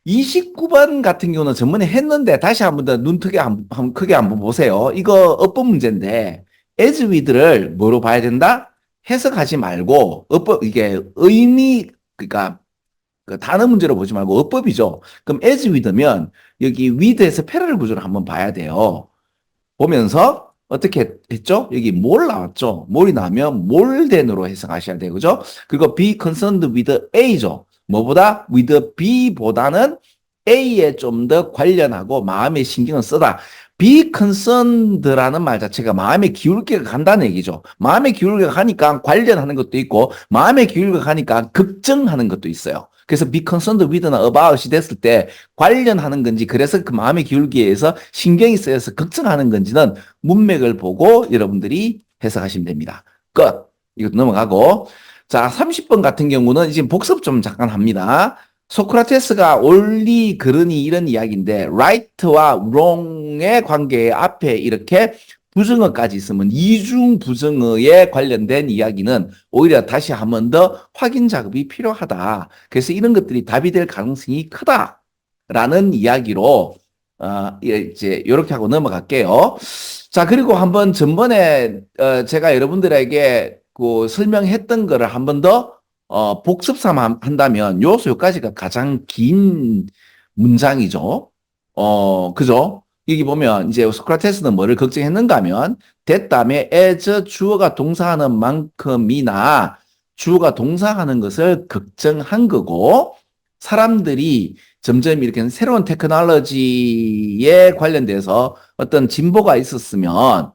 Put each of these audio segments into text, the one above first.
29번 같은 경우는 전번에 했는데 다시 한 번 더 눈 크게 한번 보세요. 이거 어법 문제인데 as with를 뭐로 봐야 된다? 해석하지 말고 어법 이게 의미 그러니까 그 단어 문제로 보지 말고 어법이죠. 그럼 as with면 여기 with에서 패러럴 구조를 한번 봐야 돼요. 보면서 어떻게 했죠? 여기 뭘 나왔죠? 뭘이 나오면 more than으로 해석하셔야 돼요. 그죠? 그리고 be concerned with A죠. 뭐보다 with B보다는 A에 좀 더 관련하고 마음에 신경을 쓰다. be concerned라는 말 자체가 마음에 기울게 간다는 얘기죠. 마음에 기울게 가니까 관련하는 것도 있고 마음에 기울게 가니까 걱정하는 것도 있어요. 그래서 be concerned with나 about이 됐을 때 관련하는 건지 그래서 그 마음의 기울기에 의해서 신경이 쓰여서 걱정하는 건지는 문맥을 보고 여러분들이 해석하시면 됩니다. 끝. 이거 넘어가고 자 30번 같은 경우는 지금 복습 좀 잠깐 합니다. 소크라테스가 옳니 그르니 이런 이야기인데 right와 wrong의 관계에 앞에 이렇게 부정어까지 있으면 이중 부정어에 관련된 이야기는 오히려 다시 한 번 더 확인 작업이 필요하다. 그래서 이런 것들이 답이 될 가능성이 크다라는 이야기로 이제 이렇게 하고 넘어갈게요. 자, 그리고 한번 전번에 제가 여러분들에게 그 설명했던 거를 한번 더 복습 삼아 한다면 요소 요까지가 가장 긴 문장이죠. 그죠? 여기 보면 이제 소크라테스는 뭐를 걱정했는가 하면 됐다음에 as 주어가 동사하는 만큼이나 주어가 동사하는 것을 걱정한 거고 사람들이 점점 이렇게 새로운 테크놀로지에 관련돼서 어떤 진보가 있었으면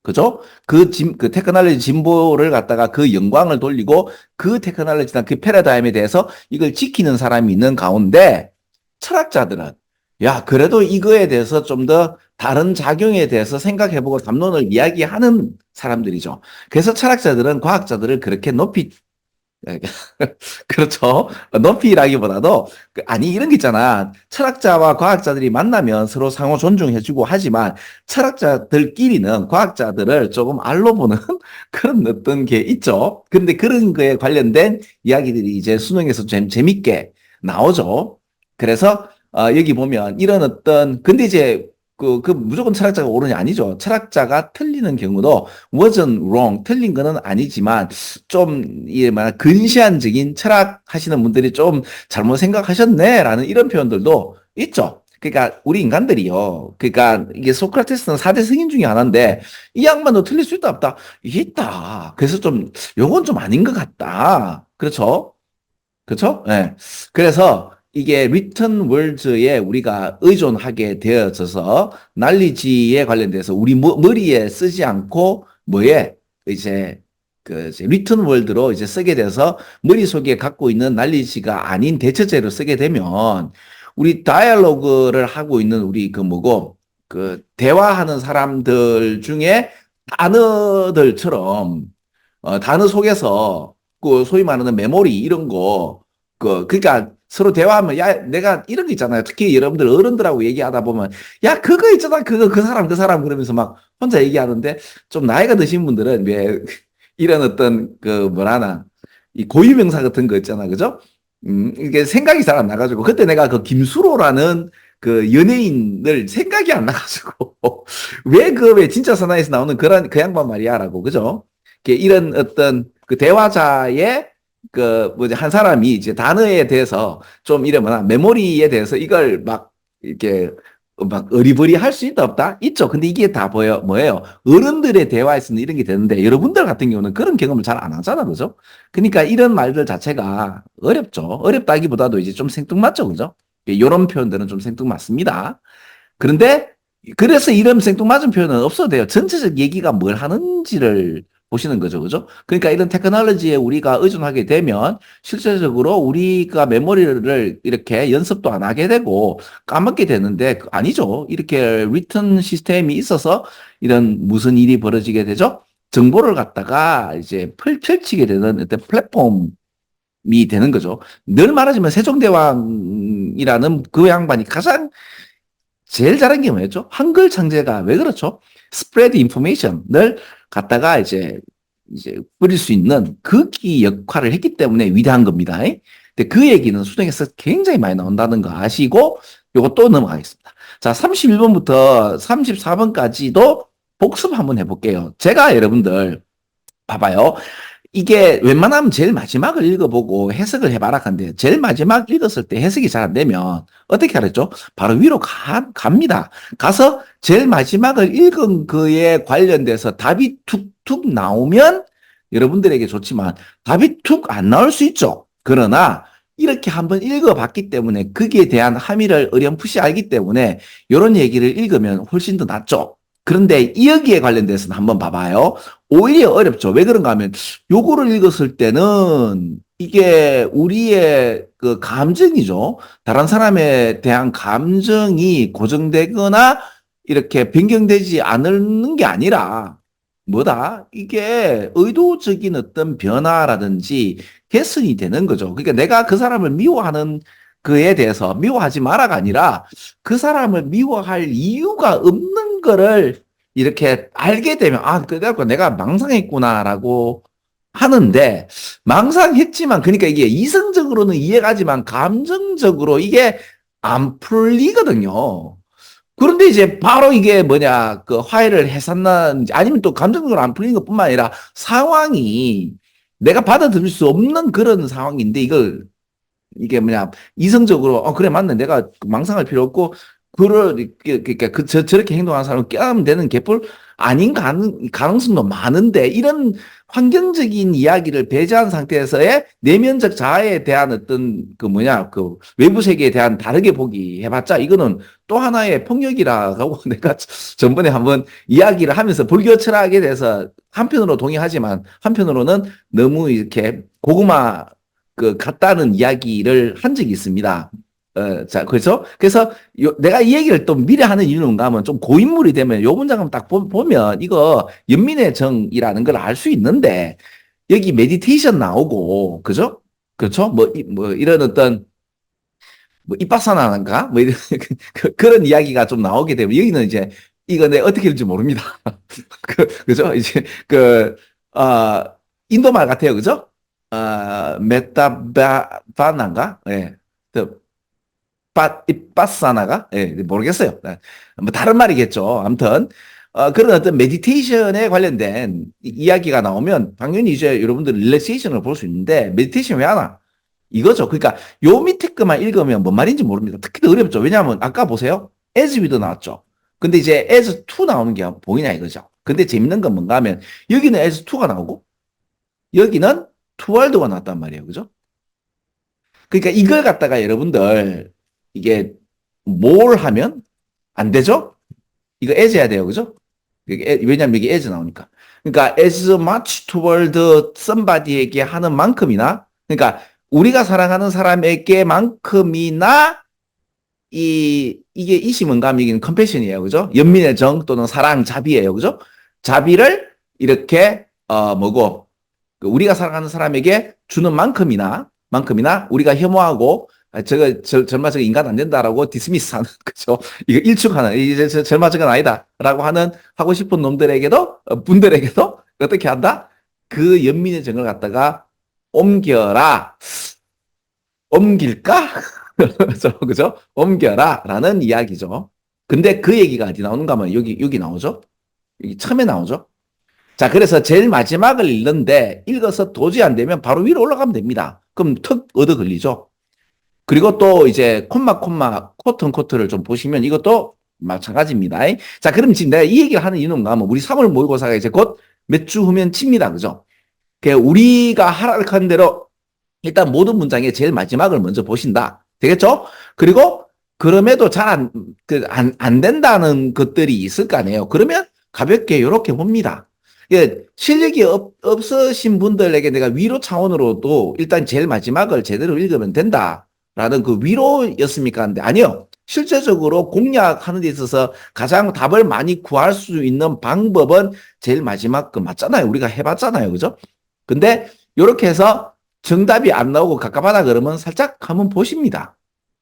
그죠? 그 테크놀로지 진보를 갖다가 그 영광을 돌리고 그 테크놀로지나 그 패러다임에 대해서 이걸 지키는 사람이 있는 가운데 철학자들은 야, 그래도 이거에 대해서 좀 더 다른 작용에 대해서 생각해보고 담론을 이야기하는 사람들이죠. 그래서 철학자들은 과학자들을 그렇게 높이 그렇죠. 높이라기보다도 아니 이런 게 있잖아. 철학자와 과학자들이 만나면 서로 상호 존중해주고 하지만 철학자들끼리는 과학자들을 조금 알로 보는 그런 어떤 게 있죠. 그런데 그런 거에 관련된 이야기들이 이제 수능에서 좀 재밌게 나오죠. 그래서 여기 보면 이런 어떤 근데 이제 그 무조건 철학자가 옳으냐 아니죠. 철학자가 틀리는 경우도 wasn't wrong 틀린 거는 아니지만 좀 이게 막 근시안적인 철학 하시는 분들이 좀 잘못 생각하셨네라는 이런 표현들도 있죠. 그러니까 우리 인간들이요. 그러니까 이게 소크라테스는 4대 승인 중에 하나인데 이 양반도 틀릴 수 있다 없다. 이게 있다. 그래서 좀 요건 좀 아닌 것 같다. 그렇죠? 그렇죠? 네. 그래서 이게 written words에 우리가 의존하게 되어져서 난리지에 관련돼서 우리 머리에 쓰지 않고 뭐에 이제 그 이제 written word로 이제 쓰게 돼서 머릿속에 갖고 있는 난리지가 아닌 대체제로 쓰게 되면 우리 다이얼로그를 하고 있는 우리 그 뭐고 그 대화하는 사람들 중에 단어들처럼 단어 속에서 그 소위 말하는 메모리 이런 거 그러니까 서로 대화하면 야 내가 이런 거 있잖아요. 특히 여러분들 어른들하고 얘기하다 보면 야 그거 있잖아 그거 그 사람 그러면서 막 혼자 얘기하는데 좀 나이가 드신 분들은 왜 이런 어떤 그 뭐라나 이 고유명사 같은 거 있잖아 그죠? 이게 생각이 잘 안 나가지고 그때 내가 그 김수로라는 그 연예인을 생각이 안 나가지고 왜 진짜 사나이에서 나오는 그런 그 양반 말이야라고 그죠? 이런 어떤 그 대화자의 그 뭐지 한 사람이 이제 단어에 대해서 좀 이러면 메모리에 대해서 이걸 막 이렇게 막 어리버리 할 수 있다 없다? 있죠. 근데 이게 다 뭐예요? 어른들의 대화에서는 이런 게 되는데 여러분들 같은 경우는 그런 경험을 잘 안 하잖아. 그죠? 그러니까 이런 말들 자체가 어렵죠. 어렵다기보다도 이제 좀 생뚱맞죠. 그죠? 이런 표현들은 좀 생뚱맞습니다. 그런데 그래서 이런 생뚱맞은 표현은 없어도 돼요. 전체적 얘기가 뭘 하는지를 보시는 거죠. 그죠? 그러니까 이런 테크놀로지에 우리가 의존하게 되면 실제적으로 우리가 메모리를 이렇게 연습도 안 하게 되고 까먹게 되는데 아니죠. 이렇게 리턴 시스템이 있어서 이런 무슨 일이 벌어지게 되죠? 정보를 갖다가 이제 펼치게 되는 어떤 플랫폼이 되는 거죠. 늘 말하지만 세종대왕이라는 그 양반이 가장 제일 잘한 게 뭐였죠? 한글 창제가 왜 그렇죠? 스프레드 인포메이션을 갖다가 이제 뿌릴 수 있는 그 역할을 했기 때문에 위대한 겁니다. 근데 그 얘기는 수능에서 굉장히 많이 나온다는 거 아시고 요거 또 넘어가겠습니다. 자, 31번부터 34번까지도 복습 한번 해볼게요. 제가 여러분들 봐봐요. 이게 웬만하면 제일 마지막을 읽어보고 해석을 해봐라 한데 제일 마지막 읽었을 때 해석이 잘 안 되면 어떻게 하랬죠? 바로 위로 갑니다. 가서 제일 마지막을 읽은 그에 관련돼서 답이 툭툭 나오면 여러분들에게 좋지만 답이 툭 안 나올 수 있죠. 그러나 이렇게 한번 읽어봤기 때문에 거기에 대한 함의를 어렴풋이 알기 때문에 이런 얘기를 읽으면 훨씬 더 낫죠. 그런데 여기에 관련돼서는 한번 봐봐요. 오히려 어렵죠. 왜 그런가 하면 요거를 읽었을 때는 이게 우리의 그 감정이죠. 다른 사람에 대한 감정이 고정되거나 이렇게 변경되지 않는 게 아니라 뭐다? 이게 의도적인 어떤 변화라든지 개선이 되는 거죠. 그러니까 내가 그 사람을 미워하는 그에 대해서 미워하지 마라가 아니라 그 사람을 미워할 이유가 없는 거를 이렇게 알게 되면 아, 그래갖고 내가 망상했구나라고 하는데 망상했지만 그러니까 이게 이성적으로는 이해가지만 감정적으로 이게 안 풀리거든요. 그런데 이제 바로 이게 뭐냐, 그 화해를 해산나는지 아니면 또 감정적으로 안 풀리는 것뿐만 아니라 상황이 내가 받아들일 수 없는 그런 상황인데 이걸 이게 뭐냐, 이성적으로, 그래, 맞네. 내가 망상할 필요 없고, 그러니까 저렇게 행동하는 사람을 껴하면 되는 개뿔 아닌 가능성도 많은데, 이런 환경적인 이야기를 배제한 상태에서의 내면적 자아에 대한 어떤 그 뭐냐, 그 외부 세계에 대한 다르게 보기 해봤자, 이거는 또 하나의 폭력이라고 내가 전번에 한번 이야기를 하면서 불교 철학에 대해서 한편으로 동의하지만, 한편으로는 너무 이렇게 고구마 같다는 이야기를 한 적이 있습니다. 자, 그렇죠? 그래서 내가 이 얘기를 또 미리 하는 이유는 뭔가 하면 좀 고인물이 되면 요 문장을 딱 보면 이거 연민의 정이라는 걸 알 수 있는데 여기 메디테이션 나오고, 그죠? 그렇죠? 뭐 이런 어떤 뭐 이빠사나인가? 뭐 이런 그런 이야기가 좀 나오게 되면 여기는 이제 이거 내가 어떻게 될지 모릅니다. 그죠? 이제 어, 인도 말 같아요. 그죠? 메타바나인가? 예. 그, 이빠사나가? 예, 모르겠어요. 뭐 다른 말이겠죠. 아무튼, 그런 어떤 메디테이션에 관련된 이야기가 나오면 당연히 이제 여러분들 릴렉세이션을 볼 수 있는데 메디테이션 왜 하나? 이거죠. 그러니까 요 밑에 것만 읽으면 뭔 말인지 모릅니다. 특히 더 어렵죠. 왜냐하면 아까 보세요. as with 나왔죠. 근데 이제 as to 나오는 게 보이냐 이거죠. 근데 재밌는 건 뭔가 하면 여기는 as to가 나오고 여기는 toward가 나왔단 말이에요. 그죠? 그러니까 이걸 갖다가 여러분들 이게 뭘 하면 안 되죠? 이거 as 해야 돼요. 그죠? 왜냐면 여기 as 나오니까. 그러니까 as much toward somebody에게 하는 만큼이나 그러니까 우리가 사랑하는 사람에게만큼이나 이게 이심은감, 이게 컴패션이에요. 그죠? 연민의 정 또는 사랑, 자비예요. 그죠? 자비를 이렇게, 뭐고, 우리가 사랑하는 사람에게 주는 만큼이나 우리가 혐오하고, 절마 저거 인간 안 된다라고 디스미스 하는, 그죠? 이거 일축하는, 이제 절마 저건 아니다. 라고 하고 싶은 놈들에게도, 분들에게도 어떻게 한다? 그 연민의 정을 갖다가 옮겨라. 옮길까? 그죠? 옮겨라. 라는 이야기죠. 근데 그 얘기가 어디 나오는가 하면 여기 나오죠? 여기 처음에 나오죠? 자, 그래서 제일 마지막을 읽는데 읽어서 도저히 안 되면 바로 위로 올라가면 됩니다. 그럼 턱 얻어 걸리죠? 그리고 또 이제 콤마, 코트를 좀 보시면 이것도 마찬가지입니다. 자, 그럼 지금 내가 이 얘기를 하는 이유는 뭔가 하면 우리 3월 모의고사가 이제 곧 몇 주 후면 칩니다. 그죠? 우리가 하락한 대로 일단 모든 문장의 제일 마지막을 먼저 보신다. 되겠죠? 그리고 그럼에도 안 된다는 것들이 있을 거 아니에요. 그러면 가볍게 이렇게 봅니다. 예, 실력이 없으신 분들에게 내가 위로 차원으로도 일단 제일 마지막을 제대로 읽으면 된다라는 그 위로였습니까? 근데 아니요. 실제적으로 공략하는 데 있어서 가장 답을 많이 구할 수 있는 방법은 제일 마지막 거 맞잖아요. 우리가 해봤잖아요. 그죠? 근데 이렇게 해서 정답이 안 나오고 갑갑하다 그러면 살짝 한번 보십니다.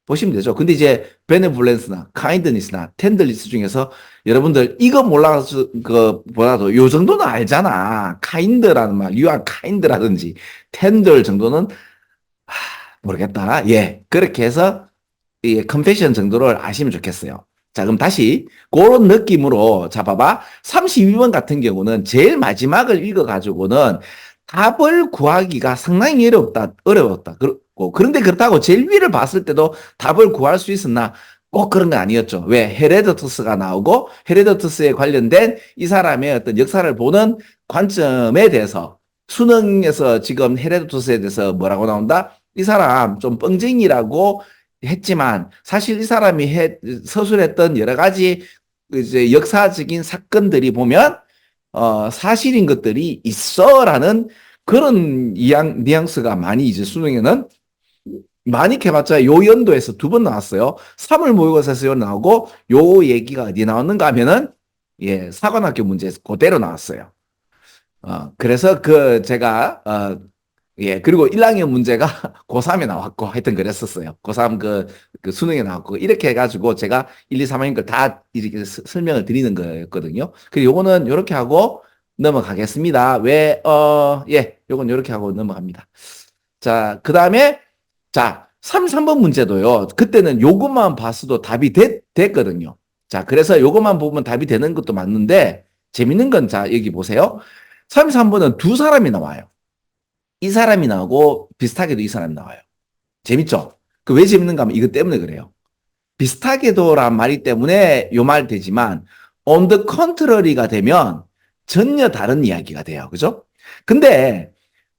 보시면 되죠. 근데 이제 benevolence나 kindness나 tenderness 중에서 여러분들 이거 몰라서 그보다도 요 정도는 알잖아. kind라는 말, you are kind라든지 tender 정도는 모르겠다. 예. 그렇게 해서 이 컨페션 정도를 아시면 좋겠어요. 자, 그럼 다시 그런 느낌으로 잡아봐. 32번 같은 경우는 제일 마지막을 읽어가지고는 답을 구하기가 상당히 어려웠다. 그런데 그렇다고 제일 위를 봤을 때도 답을 구할 수 있었나? 꼭 그런 건 아니었죠. 왜? 헤레도투스가 나오고 헤레도투스에 관련된 이 사람의 어떤 역사를 보는 관점에 대해서 수능에서 지금 헤레도투스에 대해서 뭐라고 나온다? 이 사람 좀 뻥쟁이라고 했지만 사실 이 사람이 서술했던 여러 가지 이제 역사적인 사건들이 보면 사실인 것들이 있어라는 그런 뉘앙스가 많이 이제 수능에는 많이 해봤자 요 연도에서 2번 나왔어요. 3월 모의고사에서 나오고 요 얘기가 어디 나왔는가 하면은 예 사관학교 문제에서 그대로 나왔어요. 그래서 제가 예, 그리고 1학년 문제가 고3에 나왔고, 하여튼 그랬었어요. 고3 그 수능에 나왔고, 이렇게 해가지고 제가 1, 2, 3학년 걸 다 이렇게 설명을 드리는 거였거든요. 그리고 요거는 요렇게 하고 넘어가겠습니다. 예, 요건 요렇게 하고 넘어갑니다. 자, 그 다음에, 자, 3번 문제도요. 그때는 요것만 봤어도 답이 됐거든요. 자, 그래서 요것만 보면 답이 되는 것도 맞는데, 재밌는 건 자, 여기 보세요. 3번은 두 사람이 나와요. 이 사람이 나오고 비슷하게도 이 사람이 나와요. 재밌죠? 그 왜 재밌는가 하면 이것 때문에 그래요. 비슷하게도란 말이 때문에 요 말 되지만 on the contrary가 되면 전혀 다른 이야기가 돼요. 그죠? 근데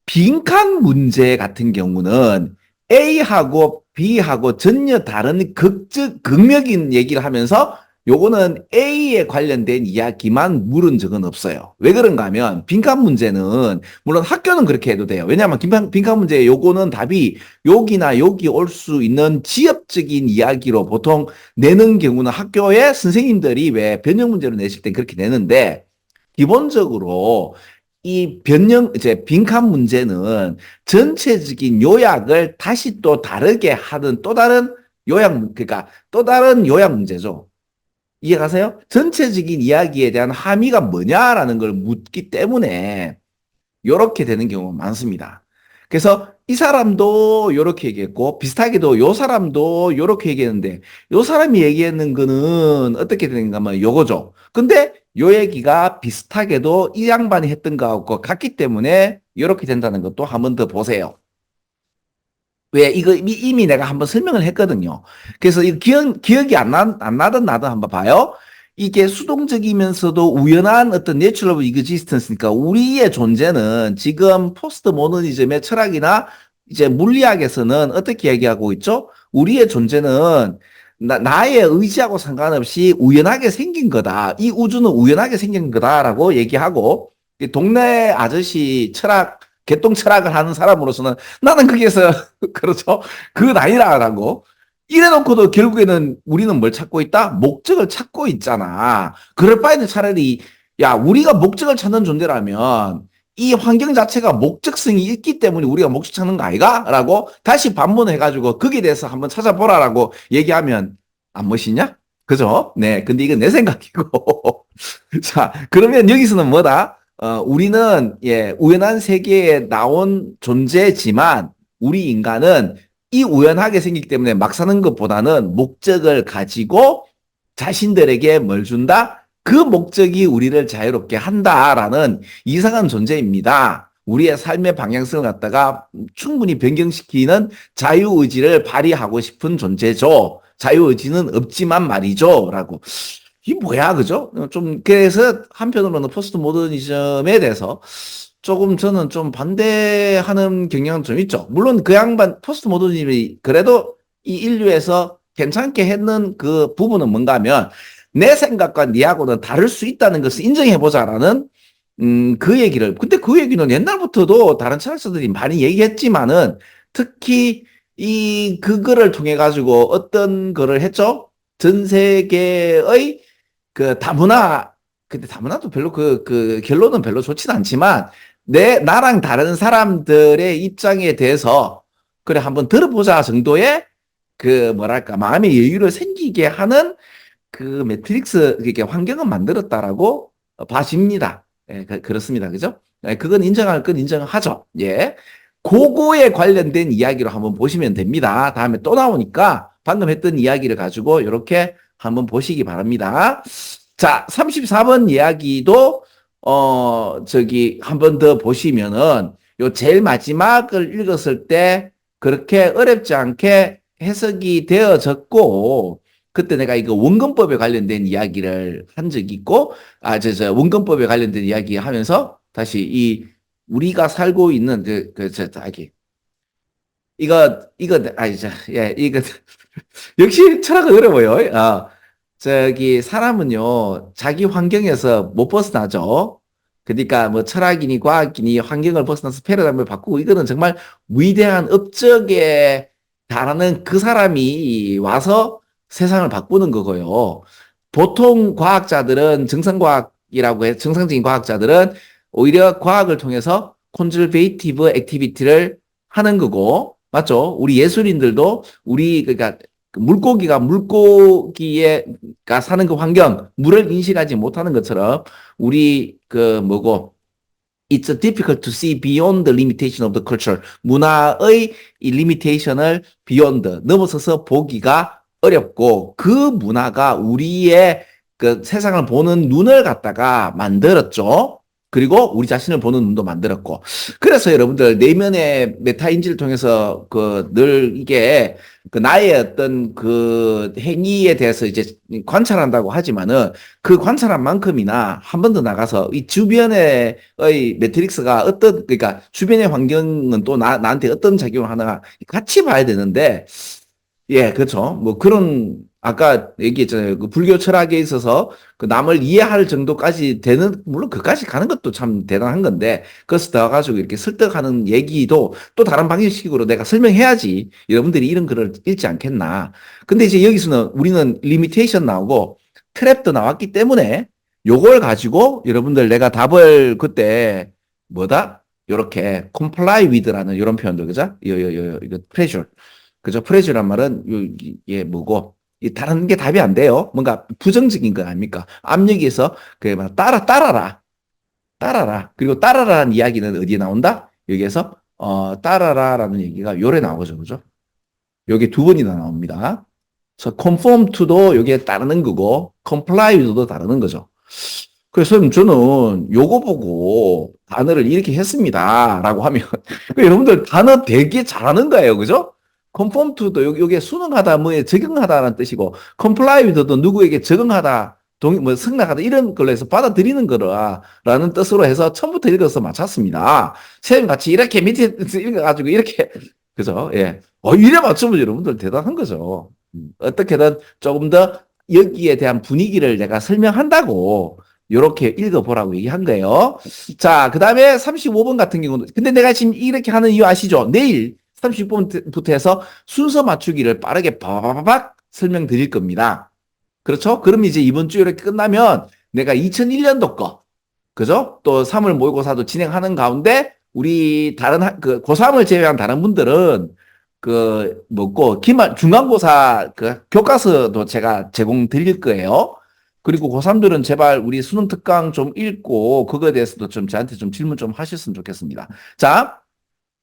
빈칸 문제 같은 경우는 A하고 B하고 전혀 다른 극적인 얘기를 하면서 요거는 A에 관련된 이야기만 물은 적은 없어요. 왜 그런가 하면 빈칸 문제는 물론 학교는 그렇게 해도 돼요. 왜냐하면 빈칸 문제 요거는 답이 여기나 여기 올 수 있는 지역적인 이야기로 보통 내는 경우는 학교에 선생님들이 왜 변형 문제로 내실 땐 그렇게 내는데 기본적으로 이제 빈칸 문제는 전체적인 요약을 다시 또 다르게 하는 또 다른 그러니까 또 다른 요약 문제죠. 이해가세요? 전체적인 이야기에 대한 함의가 뭐냐라는 걸 묻기 때문에 이렇게 되는 경우가 많습니다. 그래서 이 사람도 이렇게 얘기했고 비슷하게도 요 사람도 이렇게 얘기했는데 요 사람이 얘기했는 거는 어떻게 되는가 하면 요거죠. 근데 요 얘기가 비슷하게도 이 양반이 했던 거하고 같기 때문에 이렇게 된다는 것도 한 번 더 보세요. 왜 이거 이미 내가 한번 설명을 했거든요. 그래서 이 기억이 안 나든 나든 한번 봐요. 이게 수동적이면서도 우연한 어떤 내추럴 이그지스턴스니까 우리의 존재는 지금 포스트 모더니즘의 철학이나 이제 물리학에서는 어떻게 얘기하고 있죠? 우리의 존재는 나의 의지하고 상관없이 우연하게 생긴 거다. 이 우주는 우연하게 생긴 거다라고 얘기하고 동네 아저씨 개똥 철학을 하는 사람으로서는 나는 거기에서 그렇죠. 그건 아니라라고. 이래놓고도 결국에는 우리는 뭘 찾고 있다? 목적을 찾고 있잖아. 그럴 바에는 차라리 야 우리가 목적을 찾는 존재라면 이 환경 자체가 목적성이 있기 때문에 우리가 목적 찾는 거 아이가? 라고 다시 반문해가지고 거기에 대해서 한번 찾아보라라고 얘기하면 안 멋있냐? 그죠? 네. 근데 이건 내 생각이고. 자, 그러면 여기서는 뭐다? 우리는 예, 우연한 세계에 나온 존재지만 우리 인간은 이 우연하게 생기기 때문에 막 사는 것보다는 목적을 가지고 자신들에게 뭘 준다? 그 목적이 우리를 자유롭게 한다라는 이상한 존재입니다. 우리의 삶의 방향성을 갖다가 충분히 변경시키는 자유의지를 발휘하고 싶은 존재죠. 자유의지는 없지만 말이죠. 라고. 이 뭐야, 그죠? 그래서 한편으로는 포스트 모더니즘에 대해서 조금 저는 좀 반대하는 경향은 좀 있죠. 물론 그 양반, 포스트 모더니즘이 그래도 이 인류에서 괜찮게 했는 그 부분은 뭔가 하면 내 생각과 니하고는 다를 수 있다는 것을 인정해보자라는 그 얘기를. 근데 그 얘기는 옛날부터도 다른 철학자들이 많이 얘기했지만은 특히 그거를 통해 가지고 어떤 거를 했죠? 전 세계의 그 다문화, 근데 다문화도 별로 그 결론은 별로 좋지는 않지만 나랑 다른 사람들의 입장에 대해서 그래 한번 들어보자 정도의 그 뭐랄까 마음의 여유를 생기게 하는 그 매트릭스 이렇게 환경은 만들었다라고 봐집니다. 예, 그렇습니다. 그죠? 예, 그건 인정할 건 인정하죠. 예. 그거에 관련된 이야기로 한번 보시면 됩니다. 다음에 또 나오니까 방금 했던 이야기를 가지고 이렇게 한번 보시기 바랍니다. 자, 34번 이야기도 저기 한 번 더 보시면은 요 제일 마지막을 읽었을 때 그렇게 어렵지 않게 해석이 되어졌고, 그때 내가 이거 원근법에 관련된 이야기를 한 적이 있고, 원근법에 관련된 이야기 하면서 다시 우리가 살고 있는 이거, 역시 철학은 어려워요. 사람은요, 자기 환경에서 못 벗어나죠. 그러니까 뭐 철학이니 과학이니 환경을 벗어나서 패러다임을 바꾸고, 이거는 정말 위대한 업적에 달하는 그 사람이 와서 세상을 바꾸는 거고요. 보통 과학자들은 정상적인 과학자들은 오히려 과학을 통해서 콘저베이티브 액티비티를 하는 거고, 맞죠? 우리 예술인들도 그러니까 물고기가 사는 그 환경, 물을 인식하지 못하는 것처럼 우리 It's difficult to see beyond the limitation of the culture. 문화의 이 limitation을 beyond, 넘어서서 보기가 어렵고, 그 문화가 우리의 그 세상을 보는 눈을 갖다가 만들었죠. 그리고 우리 자신을 보는 눈도 만들었고. 그래서 여러분들 내면의 메타인지를 통해서 늘 이게 나의 어떤 그 행위에 대해서 이제 관찰한다고 하지만은, 그 관찰한 만큼이나 한 번 더 나가서 이 주변의 매트릭스가 그러니까 주변의 환경은 또 나한테 어떤 작용을 하나 같이 봐야 되는데, 예, 그렇죠. 뭐 아까 얘기했잖아요. 그 불교 철학에 있어서 그 남을 이해할 정도까지 물론 그까지 가는 것도 참 대단한 건데, 그것을 더 가지고 이렇게 설득하는 얘기도 또 다른 방식으로 내가 설명해야지 여러분들이 이런 글을 읽지 않겠나. 근데 이제 여기서는 우리는 리미테이션 나오고 트랩도 나왔기 때문에 요걸 가지고 여러분들 내가 답을 그때 요렇게 comply with라는 이런 표현들, 그죠? 이거 pressure. 그죠? 프레즈란 말은 이게 뭐고, 다른 게 답이 안 돼요. 뭔가 부정적인 거 아닙니까? 압력에서 따라라. 그리고 따라라는 이야기는 어디에 나온다? 여기에서 따라라라는 얘기가 요래 나오죠. 그죠? 여기 두 번이나 나옵니다. 그래서 conform to도 여기에 따르는 거고, comply with도 따르는 거죠. 그래서 저는 요거 보고 단어를 이렇게 했습니다 라고 하면 여러분들 단어 되게 잘하는 거예요. 그죠? conform to도 요게 순응하다, 뭐에 적용하다라는 뜻이고, comply with도 누구에게 적응하다, 승낙하다, 이런 걸로 해서 받아들이는 거라는 뜻으로 해서 처음부터 읽어서 맞췄습니다. 선생님 같이 이렇게 밑에 읽어가지고 이렇게, 그죠? 예. 이래 맞추면 여러분들 대단한 거죠. 어떻게든 조금 더 여기에 대한 분위기를 내가 설명한다고 요렇게 읽어보라고 얘기한 거예요. 자, 그 다음에 35번 같은 경우는, 근데 내가 지금 이렇게 하는 이유 아시죠? 내일 30번부터 해서 순서 맞추기를 빠르게 바바박 설명드릴 겁니다. 그렇죠? 그럼 이제 이번 주 이렇게 끝나면 내가 2001년도 거, 그죠? 또 3월 모의고사도 진행하는 가운데 우리 고3을 제외한 다른 분들은 중간고사 교과서도 제가 제공 드릴 거예요. 그리고 고3들은 제발 우리 수능 특강 좀 읽고 그거에 대해서도 좀 저한테 좀 질문 좀 하셨으면 좋겠습니다. 자,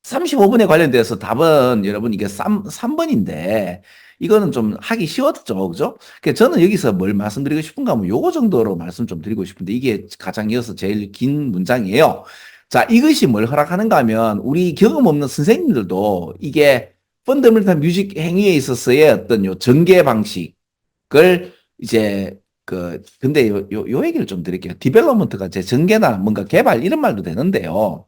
35번에 관련돼서 답은 여러분 이게 3번인데 이거는 좀 하기 쉬웠죠. 그죠? 저는 여기서 뭘 말씀드리고 싶은가 하면 요거 정도로 말씀 좀 드리고 싶은데, 이게 가장 이어서 제일 긴 문장이에요. 자, 이것이 뭘 허락하는가 하면 우리 경험 없는 선생님들도 이게 펀더멘탈 뮤직 행위에 있어서의 어떤 요 전개 방식을 이제 근데 요 얘기를 좀 드릴게요. 디벨롭먼트가 제 전개나 뭔가 개발 이런 말도 되는데요.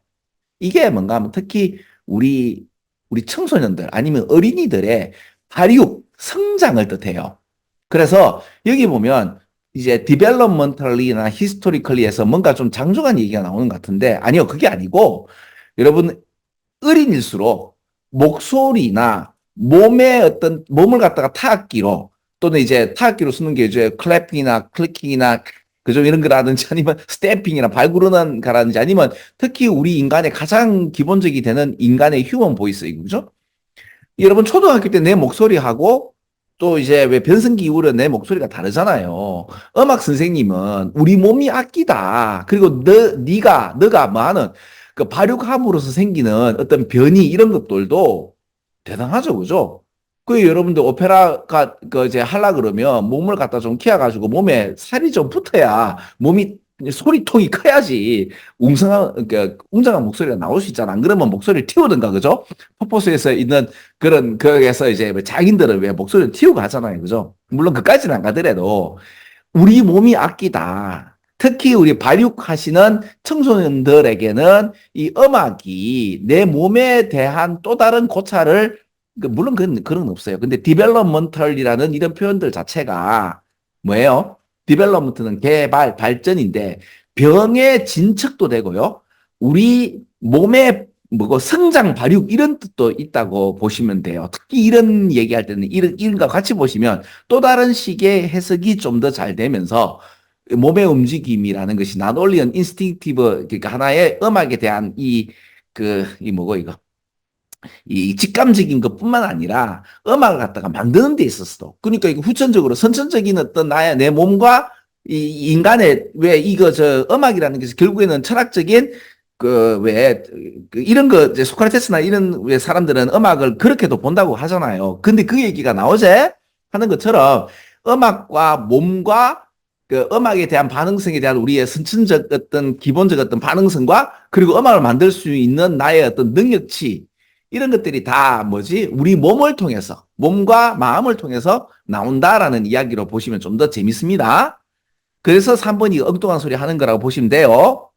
이게 뭔가 하면 특히 우리 청소년들 아니면 어린이들의 발육, 성장을 뜻해요. 그래서 여기 보면 이제 developmentally나 historically에서 뭔가 좀 장중한 얘기가 나오는 것 같은데, 아니요, 그게 아니고 여러분 어린일수록 목소리나 몸을 갖다가 타악기로, 또는 이제 타악기로 쓰는 게 이제 클래핑이나 클리킹이나 그죠? 이런 거라든지, 아니면 스탬핑이나 발구르는 거라든지, 아니면 특히 우리 인간의 가장 기본적이 되는 인간의 휴먼 보이스, 그죠? 여러분 초등학교 때 내 목소리하고 또 이제 왜 변성기 이후로 내 목소리가 다르잖아요. 음악 선생님은 우리 몸이 악기다. 그리고 너가 뭐 하는 그 발육함으로써 생기는 어떤 변이 이런 것들도 대단하죠, 그죠? 그 여러분들 오페라가 그 이제 하려 그러면 몸을 갖다 좀 키워가지고 몸에 살이 좀 붙어야 몸이 소리통이 커야지 웅성한 그러니까 웅장한 목소리가 나올 수 있잖아. 안 그러면 목소리를 틔우든가 그죠? 퍼포스에서 있는 그런 거에서 이제 뭐 장인들은 왜 목소리를 틔우고 하잖아요, 그죠? 물론 그까지는 안 가더라도 우리 몸이 악기다. 특히 우리 발육하시는 청소년들에게는 이 음악이 내 몸에 대한 또 다른 고찰을 물론 그런 건 없어요. 근데 디벨롭먼털이라는 이런 표현들 자체가 뭐예요? 디벨롭먼트는 개발, 발전인데 병의 진척도 되고요. 우리 몸의 뭐고 성장, 발육 이런 뜻도 있다고 보시면 돼요. 특히 이런 얘기할 때는 이런 거 같이 보시면 또 다른 식의 해석이 좀 더 잘 되면서 몸의 움직임이라는 것이 not only an instinctive 그러니까 하나의 음악에 대한 이 뭐고 이거 이 직감적인 것뿐만 아니라 음악을 갖다가 만드는 데 있어서도 그러니까 이거 후천적으로 선천적인 어떤 나의 내 몸과 이 인간의 왜 이거 저 음악이라는 것이 결국에는 철학적인 그 왜 그 이런 거 이제 소크라테스나 이런 왜 사람들은 음악을 그렇게도 본다고 하잖아요. 근데 그 얘기가 나오제 하는 것처럼 음악과 몸과 그 음악에 대한 반응성에 대한 우리의 선천적 어떤 기본적 어떤 반응성과 그리고 음악을 만들 수 있는 나의 어떤 능력치 이런 것들이 다 뭐지? 우리 몸을 통해서, 몸과 마음을 통해서 나온다라는 이야기로 보시면 좀 더 재밌습니다. 그래서 3번이 엉뚱한 소리 하는 거라고 보시면 돼요.